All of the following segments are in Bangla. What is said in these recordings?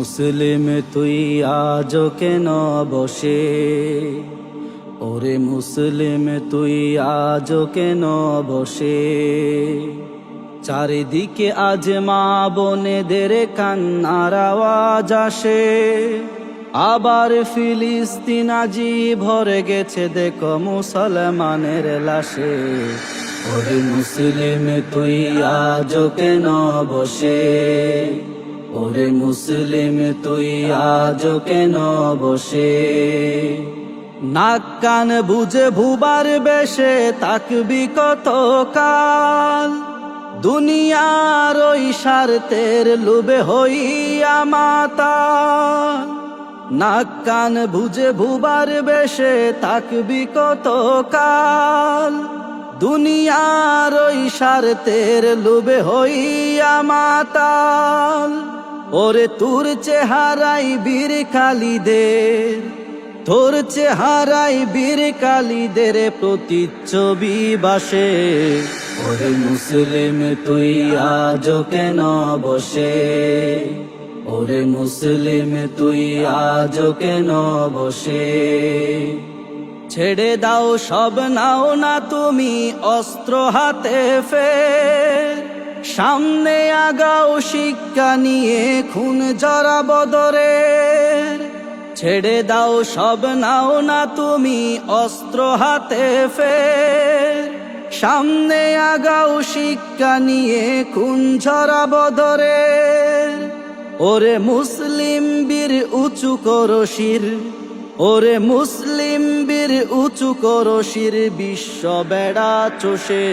মুসলিম তুই আজ কেন বসে, ওরে মুসলিম তুই আজ কেন বসে। চারিদিকে আজ মা বোনেদের কান্নার আওয়াজ আসে, আবার ফিলিস্তিন আজি ভরে গেছে দেখো মুসলমানের লাশে। ওরে মুসলিম তুই আজ কেন বসে, ওরে মুসলিম তুই আজ কেন বসে। নাক কান বুঝে ভুবার বেশে তাকবি কত কাল, দুনিয়ার ওই স্বার্থের লোভে হইয়া মাতাল। নাক কান বুঝে ভুবার বেশে তাকবি কত কাল, দুনিয়ার ওই স্বার্থের লোভে হইয়া মাতাল। ওরে তোর চেহারাই বীর খালিদের, তোর চেহারাই বীর খালিদের প্রতিচ্ছবি বাসে। ওরে মুসলিম তুই আজ কেন বসে, ওরে মুসলিম তুই আজ কেন বসে। ছেড়ে দাও সব নাও না তুমি অস্ত্র হাতে ফের, সামনে আগাও শিক্ষা নিয়ে খুন জরা বদরের। ছেড়ে দাও সব নাও না তুমি অস্ত্র হাতে ফের, সামনে আগাও শিক্ষা নিয়ে খুন ঝরা বদরের। ওরে মুসলিম বীর উঁচু করো শির, ওরে মুসলিম বীর উঁচু করো শির বিশ্ব বেড়া চষে।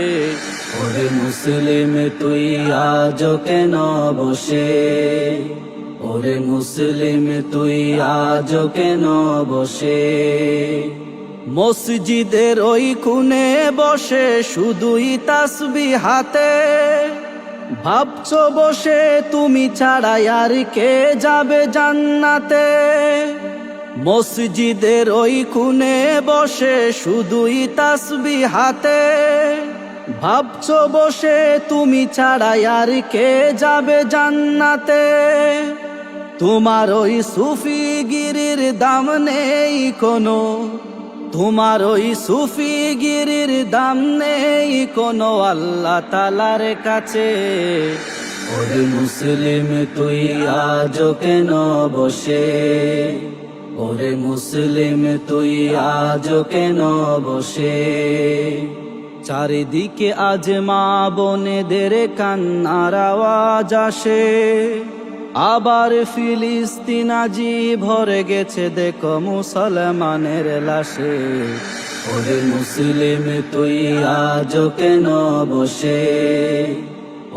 ওরে মুসলিম তুই আজ কেন বসে, ওরে মুসলিম তুই আজ কেন বসে। মসজিদের ওই কোণে বসে শুধুই তাসবিহ হাতে, ভাবছো বসে তুমি ছাড়া আর কে যাবে জান্নাতে। মসজিদের ওই কোণে বসে শুধুই তাসবিহ হাতে, ভাবছো বসে তুমি ছাড়া আর কে যাবে জান্নাতে। তোমার ওই সুফিগিরির দাম নেই কোনো, তোমার ওই সুফিগিরির দাম নেই কোনো আল্লাহ তাআলার কাছে। ওরে মুসলিম তুই আজ কেন বসে, ওরে মুসলিম তুই আজ কেন বসে। চারিদিকে আজ মা বোনেদের কান্নার আওয়াজ আসে, আবার ফিলিস্তিন আজি ভরে গেছে দেখো মুসলমানের লাশে। ওরে মুসলিম তুই আজ কেন বসে,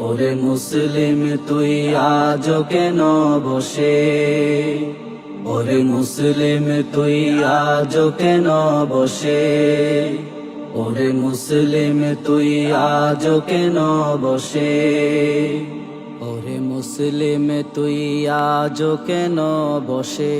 ওরে মুসলিম তুই আজ কেন বসে। ওরে মুসলিম তুই আজ কেন বসে, ওরে মুসলিম তুই আজ কেন বসে। ওরে মুসলিম তুই আজ কেন বসে।